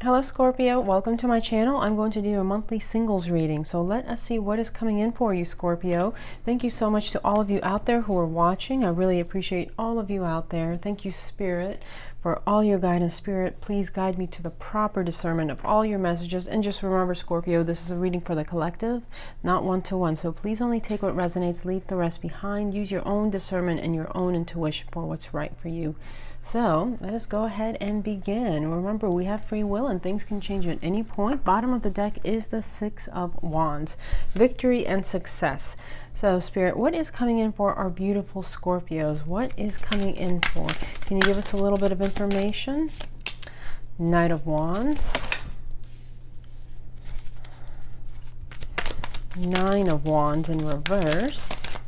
Hello Scorpio, welcome to my channel. I'm going to do a monthly singles reading. So let us see what is coming in for you, Scorpio. Thank you so much to all of you out there who are watching. I really appreciate all of you out there. Thank you, Spirit, for all your guidance. Spirit, please guide me to the proper discernment of all your messages. And just remember, Scorpio, this is a reading for the collective, not one-to-one. So please only take what resonates, leave the rest behind. Use your own discernment and your own intuition for what's right for you. So let us go ahead and begin. Remember, we have free will and things can change at any point. Bottom of the deck is the Six of Wands, victory and success. So Spirit, what is coming in for our beautiful Scorpios? What is coming in for? Can you give us a little bit of information? Knight of Wands, Nine of Wands in reverse,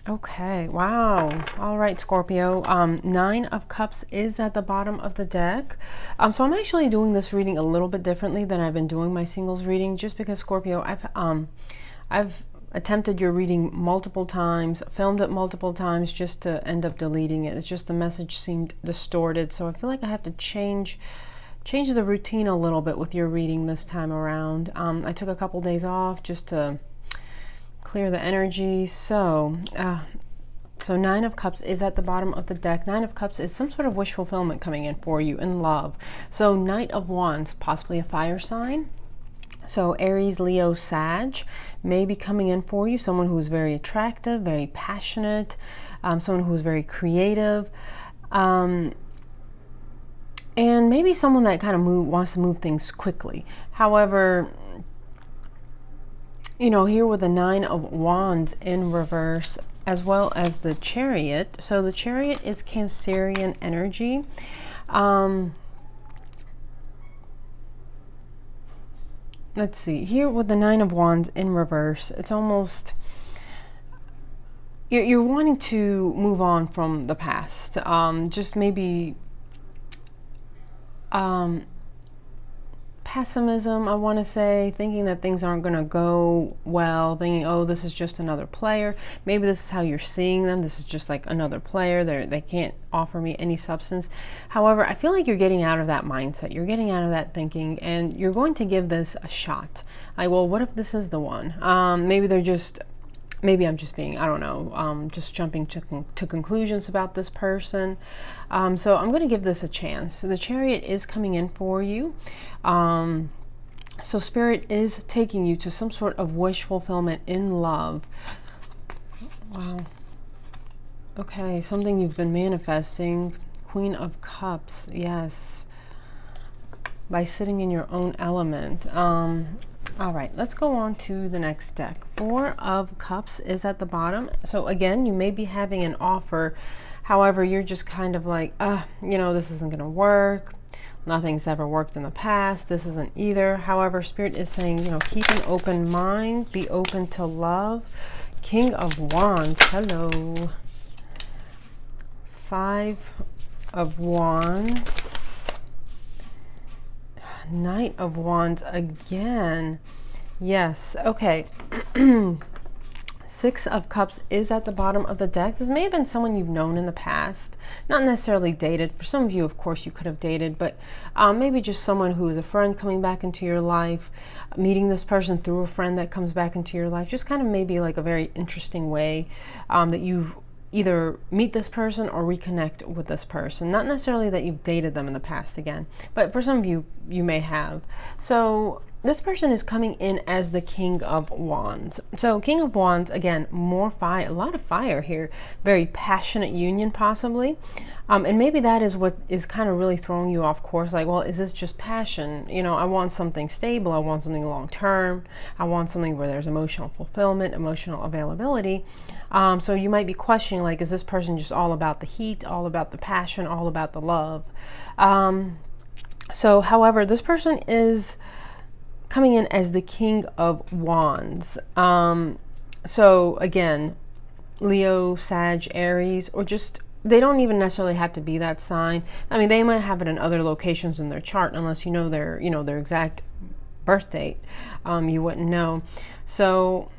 okay, wow. All right, Scorpio. Nine of Cups is at the bottom of the deck. So I'm actually doing this reading a little bit differently than I've been doing my singles reading, just because, Scorpio, I've attempted your reading multiple times, filmed it multiple times just to end up deleting it. It's just the message seemed distorted. So I feel like I have to change the routine a little bit with your reading this time around. I took a couple days off just to clear the energy. So Nine of Cups is at the bottom of the deck. Nine of Cups is some sort of wish fulfillment coming in for you in love. So Knight of Wands, possibly a fire sign. So Aries, Leo, Sag may be coming in for you. Someone who is very attractive, very passionate, someone who is very creative. And maybe someone that kind of wants to move things quickly. However, you know, here with the Nine of Wands in reverse, as well as the Chariot. So the Chariot is Cancerian energy. Let's see, here with the Nine of Wands in reverse, it's almost, you're wanting to move on from the past. Just maybe pessimism, I want to say, thinking that things aren't going to go well, thinking, oh, this is just another player. Maybe this is how you're seeing them. This is just like another player. They can't offer me any substance. However, I feel like you're getting out of that mindset. You're getting out of that thinking, and you're going to give this a shot. Like, well, what if this is the one? Maybe I'm just being, I don't know, just jumping to conclusions about this person. So I'm going to give this a chance. So the Chariot is coming in for you. So Spirit is taking you to some sort of wish fulfillment in love. Wow. Okay, something you've been manifesting. Queen of Cups, yes. By sitting in your own element. All right, let's go on to the next deck. Four of Cups is at the bottom. So again, you may be having an offer. However, you're just kind of like, you know, this isn't going to work. Nothing's ever worked in the past. This isn't either. However, Spirit is saying, you know, keep an open mind. Be open to love. King of Wands. Hello. Five of Wands. Knight of Wands again. Yes. Okay. Six of Cups is at the bottom of the deck. This may have been someone you've known in the past, not necessarily dated. For some of you, of course, you could have dated, but maybe just someone who is a friend coming back into your life, meeting this person through a friend that comes back into your life. Just kind of maybe like a very interesting way that you've either meet this person or reconnect with this person. Not necessarily that you've dated them in the past again, but for some of you, you may have. So this person is coming in as the King of Wands. So King of Wands, again, more fire, a lot of fire here. Very passionate union, possibly. And maybe that is what is kind of really throwing you off course. Like, well, is this just passion? You know, I want something stable. I want something long-term. I want something where there's emotional fulfillment, emotional availability. So you might be questioning, like, is this person just all about the heat, all about the passion, all about the love? So, however, this person is coming in as the King of Wands. So again, Leo, Sag, Aries, or just they don't even necessarily have to be that sign. I mean, they might have it in other locations in their chart, unless you know their exact birth date. You wouldn't know. So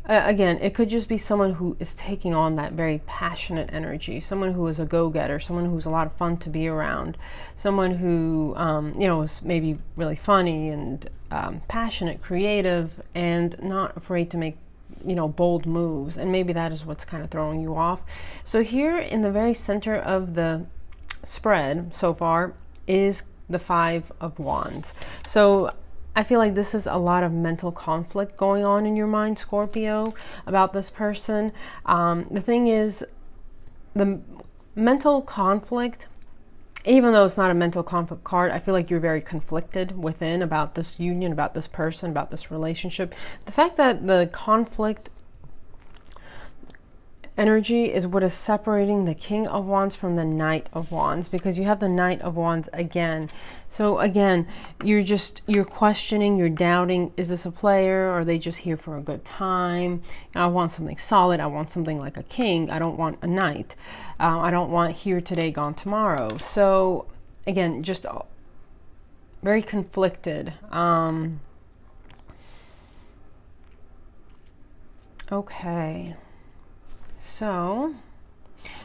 again, it could just be someone who is taking on that very passionate energy, someone who is a go-getter, someone who's a lot of fun to be around, someone who is maybe really funny and passionate, creative, and not afraid to make bold moves. And maybe that is what's kind of throwing you off. So here in the very center of the spread so far is the Five of Wands. So I feel like this is a lot of mental conflict going on in your mind, Scorpio, about this person. The thing is, the mental conflict, even though it's not a mental conflict card, I feel like you're very conflicted within about this union, about this person, about this relationship. The fact that the conflict energy is what is separating the King of Wands from the Knight of Wands, because you have the Knight of Wands again. So again, you're questioning, you're doubting, is this a player, or are they just here for a good time? I want something solid. I want something like a king. I don't want a knight. I don't want here today, gone tomorrow. So again, just very conflicted. Okay. So,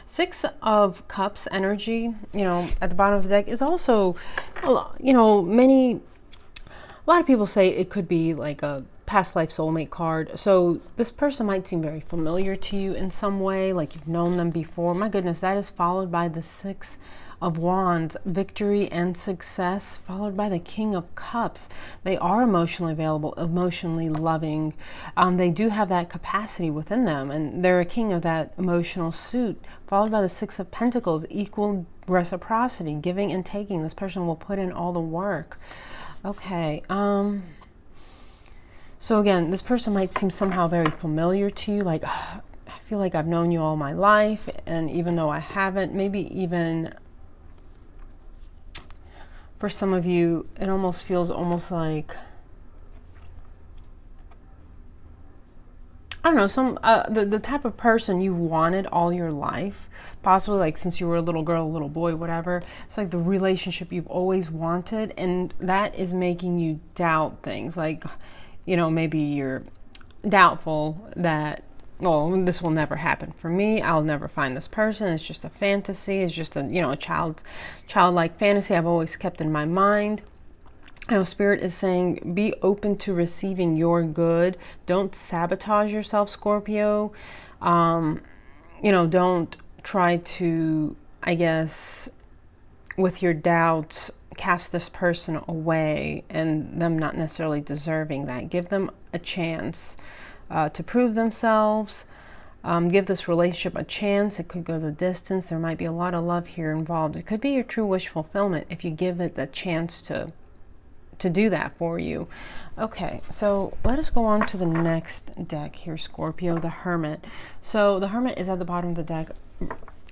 Six of Cups energy, at the bottom of the deck is also, a lot of people say it could be like a past life soulmate card. So this person might seem very familiar to you in some way, like you've known them before. My goodness, that is followed by the Six of Wands, victory and success, followed by the King of Cups. They are emotionally available, emotionally loving. They do have that capacity within them, and they're a king of that emotional suit, followed by the Six of Pentacles, equal reciprocity, giving and taking. This person will put in all the work. Okay. So again, this person might seem somehow very familiar to you, like, I feel like I've known you all my life, and even though I haven't, maybe even for some of you, it almost feels almost like, I don't know, the type of person you've wanted all your life, possibly like since you were a little girl, a little boy, whatever. It's like the relationship you've always wanted, and that is making you doubt things. Like, maybe you're doubtful that, well, this will never happen for me. I'll never find this person. It's just a fantasy. It's just a childlike fantasy I've always kept in my mind. Spirit is saying, be open to receiving your good. Don't sabotage yourself, Scorpio. Don't try to, I guess, with your doubts, cast this person away and them not necessarily deserving that. Give them a chance to prove themselves. Give this relationship a chance. It could go the distance. There might be a lot of love here involved. It could be your true wish fulfillment if you give it the chance to do that for you. Okay, so let us go on to the next deck here, Scorpio, the Hermit. So the Hermit is at the bottom of the deck.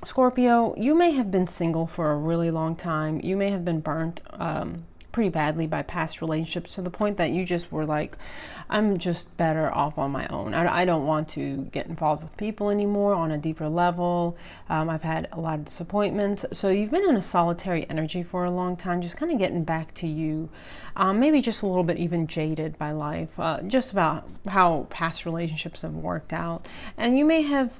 Scorpio, you may have been single for a really long time. You may have been burnt pretty badly by past relationships, to the point that you just were like, I'm just better off on my own. I don't want to get involved with people anymore on a deeper level. I've had a lot of disappointments. So you've been in a solitary energy for a long time, just kind of getting back to you. Maybe just a little bit even jaded by life, just about how past relationships have worked out. And you may have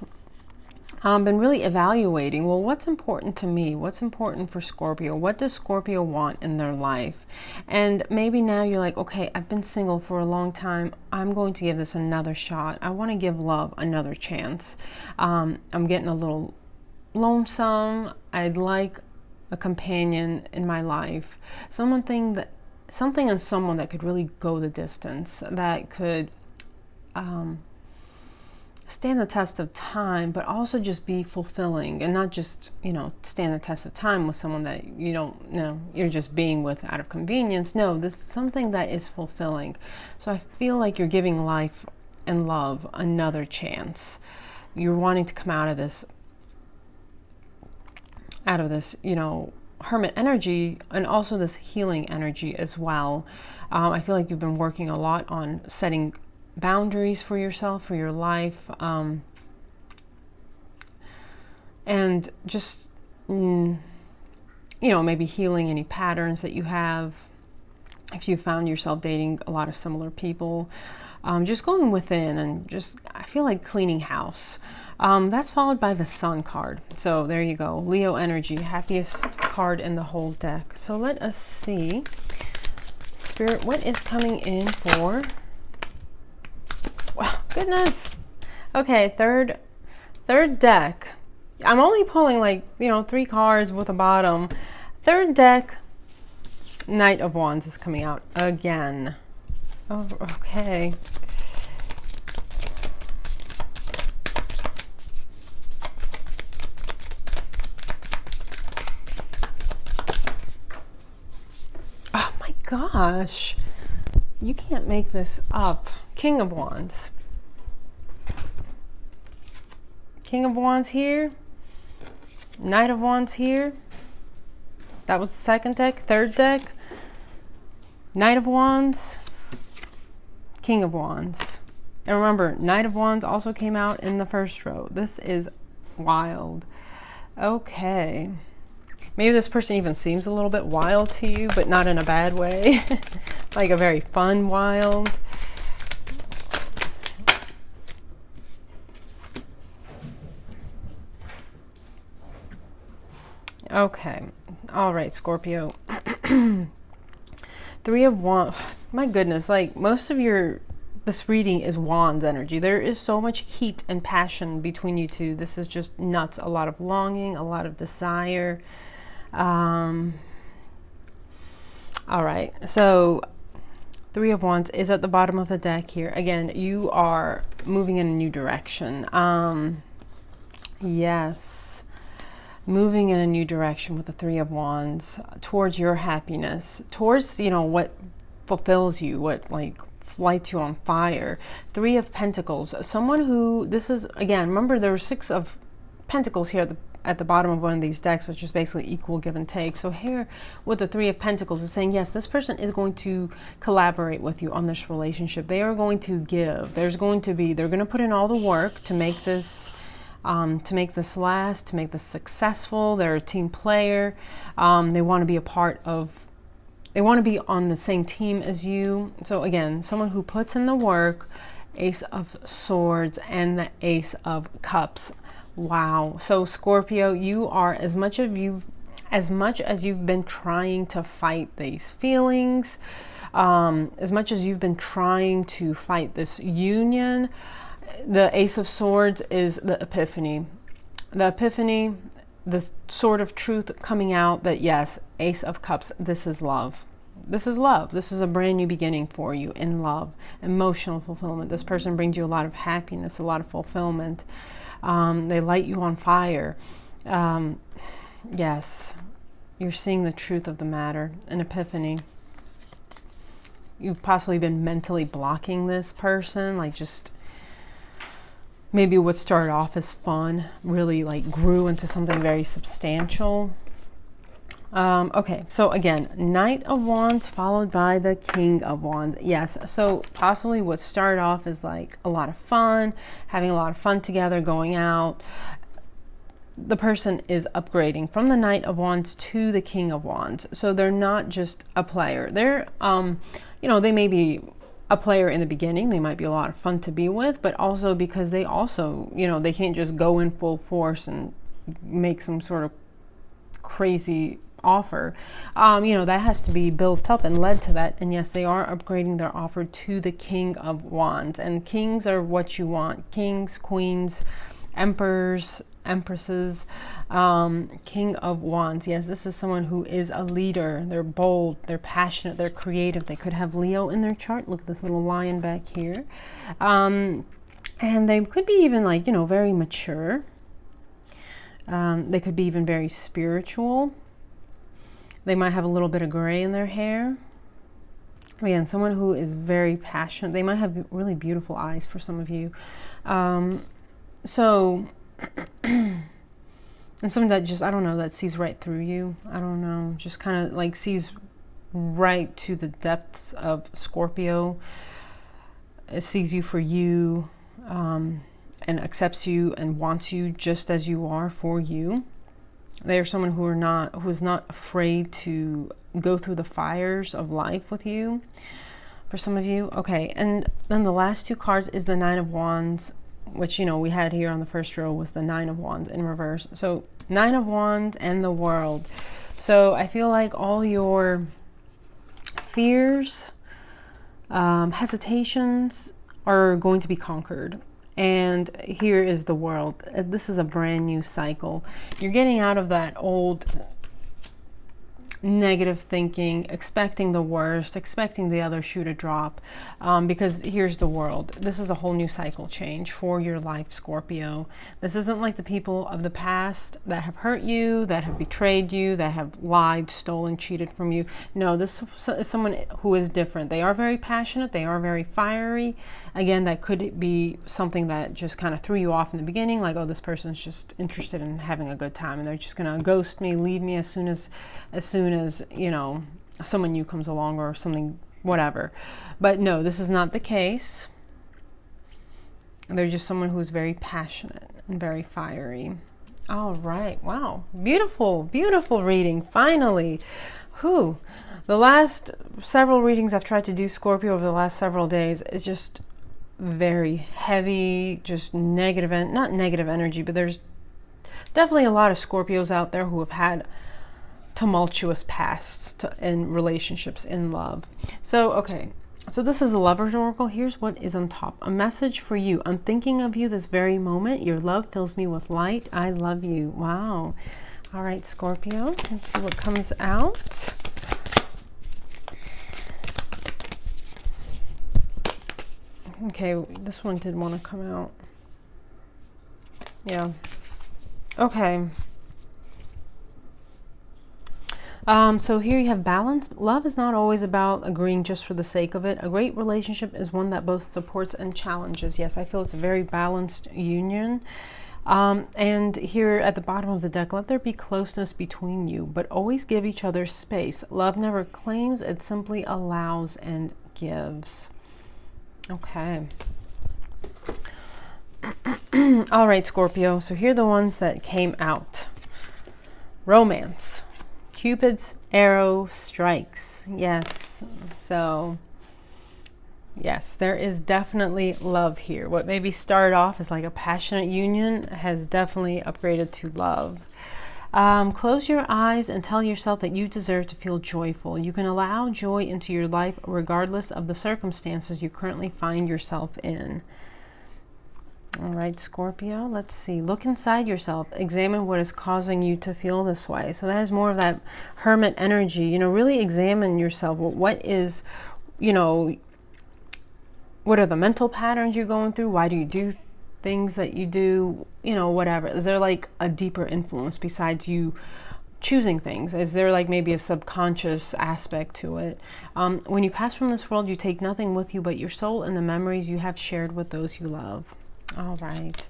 been really evaluating, well, what's important to me? What's important for Scorpio? What does Scorpio want in their life? And maybe now you're like, okay, I've been single for a long time. I'm going to give this another shot. I want to give love another chance. I'm getting a little lonesome. I'd like a companion in my life. Something and someone that could really go the distance, that could stand the test of time, but also just be fulfilling, and not just, stand the test of time with someone that you don't know, you're just being with out of convenience. No, this is something that is fulfilling. So I feel like you're giving life and love another chance. You're wanting to come out of this, Hermit energy, and also this healing energy as well. I feel like you've been working a lot on setting boundaries for yourself, for your life. and just, you know, maybe healing any patterns that you have. If you found yourself dating a lot of similar people, just going within and just, I feel like cleaning house. That's followed by the Sun card. So there you go. Leo energy, happiest card in the whole deck. So let us see. Spirit, what is coming in for? Wow, goodness. Okay, third deck. I'm only pulling like, you know, 3 cards with a bottom. Third deck, Knight of Wands is coming out again. Oh, okay. Oh my gosh. You can't make this up. King of Wands. King of Wands here. Knight of Wands here. That was the second deck. Third deck, Knight of Wands, King of Wands. And remember, Knight of Wands also came out in the first row. This is wild. Okay. Maybe this person even seems a little bit wild to you, but not in a bad way. Like a very fun wild. Okay. All right, Scorpio. 3 of Wands. My goodness, like most of this reading is Wands energy. There is so much heat and passion between you two. This is just nuts. A lot of longing, a lot of desire. All right, so 3 of Wands is at the bottom of the deck here. Again, you are moving in a new direction. Yes. Moving in a new direction with the 3 of Wands towards your happiness, towards, you know, what fulfills you, what like lights you on fire. 3 of Pentacles, someone who, this is, again, remember there were 6 of Pentacles here at the bottom of one of these decks, which is basically equal give and take. So here with the 3 of Pentacles is saying, yes, this person is going to collaborate with you on this relationship. They are going to give. They're going to put in all the work to make this last, to make this successful. They're a team player. They want to be they want to be on the same team as you. So again, someone who puts in the work. Ace of Swords and the Ace of Cups. Wow. So Scorpio, you are, as much as you've been trying to fight these feelings, as much as you've been trying to fight this union, the Ace of Swords is the epiphany. The epiphany, the sword of truth coming out that, yes, Ace of Cups, this is love. This is love. This is a brand new beginning for you in love, emotional fulfillment. This person brings you a lot of happiness, a lot of fulfillment. They light you on fire. Yes, you're seeing the truth of the matter, an epiphany. You've possibly been mentally blocking this person, like just maybe what started off as fun really like grew into something very substantial. Okay, so again, Knight of Wands followed by the King of Wands. Yes, so possibly what started off as like a lot of fun, having a lot of fun together, going out. The person is upgrading from the Knight of Wands to the King of Wands. So they're not just a player. They're, you know, they may be a player in the beginning. They might be a lot of fun to be with, but also because they also, you know, they can't just go in full force and make some sort of crazy offer. You know, that has to be built up and led to that. And yes, they are upgrading their offer to the King of Wands. And kings are what you want. Kings, queens, emperors, empresses. King of Wands. Yes, this is someone who is a leader. They're bold, they're passionate, they're creative. They could have Leo in their chart. Look at this little lion back here. And they could be even like, you know, very mature. They could be even very spiritual. They might have a little bit of gray in their hair. Again, someone who is very passionate. They might have really beautiful eyes for some of you. So, and someone that just, I don't know, that sees right through you. I don't know, just kind of like sees right to the depths of Scorpio. It sees you for you. and accepts you and wants you just as you are for you. They are someone who is not afraid to go through the fires of life with you. For some of you, okay. And then the last two cards is the Nine of Wands, which, you know, we had here on the first row was the Nine of Wands in reverse. So Nine of Wands and the World. So I feel like all your fears, hesitations are going to be conquered. And here is the World. This is a brand new cycle. You're getting out of that old negative thinking, expecting the worst, expecting the other shoe to drop, because here's the World. This is a whole new cycle change for your life, Scorpio. This isn't like the people of the past that have hurt you, that have betrayed you, that have lied, stolen, cheated from you. No, this is someone who is different. They are very passionate. They are very fiery. Again, that could be something that just kind of threw you off in the beginning, like, oh, this person's just interested in having a good time and they're just going to ghost me, leave me as soon as you know, someone new comes along or something, whatever. But no, this is not the case. They're just someone who is very passionate and very fiery. All right. Wow. Beautiful, beautiful reading. Finally. Whew. The last several readings I've tried to do, Scorpio, over the last several days is just very heavy, just negative, not negative energy, but there's definitely a lot of Scorpios out there who have had tumultuous pasts in relationships, in love. So, okay. So this is the Lover's Oracle. Here's what is on top. A message for you. I'm thinking of you this very moment. Your love fills me with light. I love you. Wow. All right, Scorpio. Let's see what comes out. Okay, this one did want to come out. Yeah. Okay. So here you have balance. Love is not always about agreeing just for the sake of it. A great relationship is one that both supports and challenges. Yes, I feel it's a very balanced union. And here at the bottom of the deck, let there be closeness between you, but always give each other space. Love never claims, it simply allows and gives. Okay. All right, Scorpio. So here are the ones that came out. Romance. Cupid's arrow strikes. Yes. So, yes, there is definitely love here. What maybe started off as like a passionate union has definitely upgraded to love. Close your eyes and tell yourself that you deserve to feel joyful. You can allow joy into your life regardless of the circumstances you currently find yourself in. All right, Scorpio, let's see. Look inside yourself. Examine what is causing you to feel this way. So that has more of that hermit energy. You know, really examine yourself. What is, you know, what are the mental patterns you're going through? Why do you do things that you do? You know, whatever. Is there like a deeper influence besides you choosing things? Is there like maybe a subconscious aspect to it? When you pass from this world, you take nothing with you but your soul and the memories you have shared with those you love. All right,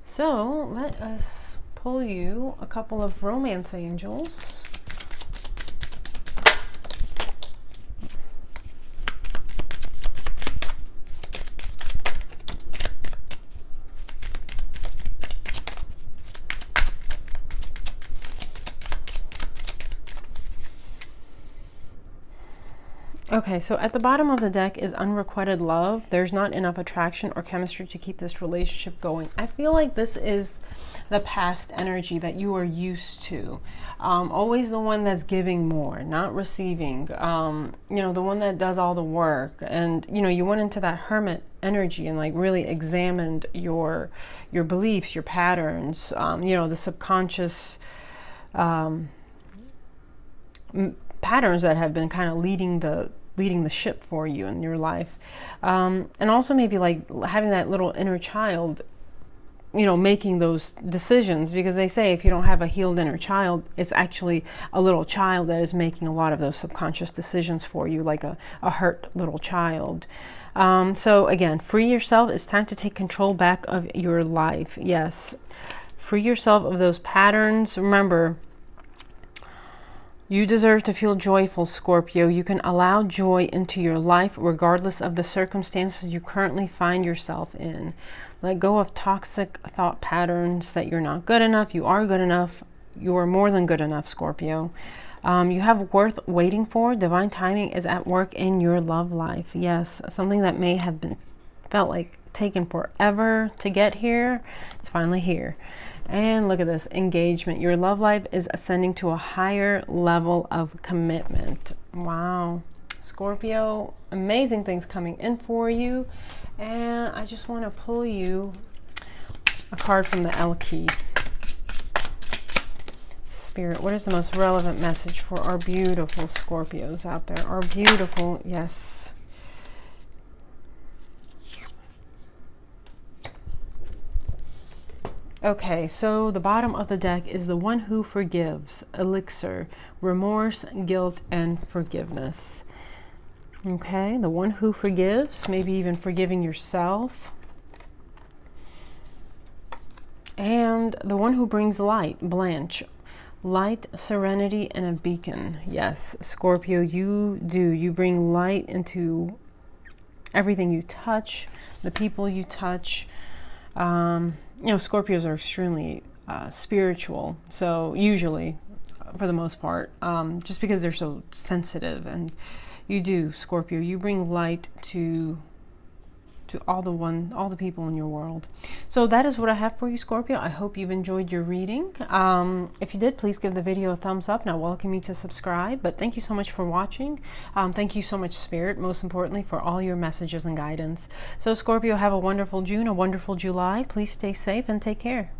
so let us pull you a couple of romance angels. Okay, so at the bottom of the deck is Unrequited Love. There's not enough attraction or chemistry to keep this relationship going. I feel like this is the past energy that you are used to. Always the one that's giving more, not receiving. You know, the one that does all the work. And, you know, you went into that hermit energy and like really examined your beliefs, your patterns, you know, the subconscious patterns that have been kind of leading the ship for you in your life. And also maybe like having that little inner child, you know, making those decisions, because they say if you don't have a healed inner child, it's actually a little child that is making a lot of those subconscious decisions for you, like a hurt little child. So again, free yourself. It's time to take control back of your life. Yes. Free yourself of those patterns. Remember, You deserve to feel joyful, Scorpio. You can allow joy into your life regardless of the circumstances you currently find yourself in. Let go of toxic thought patterns that you're not good enough. You are good enough. You are more than good enough, Scorpio. You have worth waiting for. Divine timing is at work in your love life. Yes, something that may have been felt like taken forever to get here. It's finally here. And look at this, engagement. Your love life is ascending to a higher level of commitment. Wow. Scorpio, amazing things coming in for you. And I just want to pull you a card from the L key. Spirit, what is the most relevant message for our beautiful Scorpios out there? Our beautiful, yes. Okay, so the bottom of the deck is the one who forgives, elixir, remorse, guilt, and forgiveness. Okay, the one who forgives, maybe even forgiving yourself. And the one who brings light, Blanche, light, serenity, and a beacon. Yes, Scorpio, you do. You bring light into everything you touch, the people you touch. You know, Scorpios are extremely spiritual, so usually, for the most part, just because they're so sensitive. And you do, Scorpio, you bring light to all the people in your world. So that is what I have for you, Scorpio. I hope you've enjoyed your reading. If you did, please give the video a thumbs up, and I welcome you to subscribe. But thank you so much for watching. Thank you so much, Spirit, most importantly, for all your messages and guidance. So Scorpio, have a wonderful June, a wonderful July. Please stay safe and take care.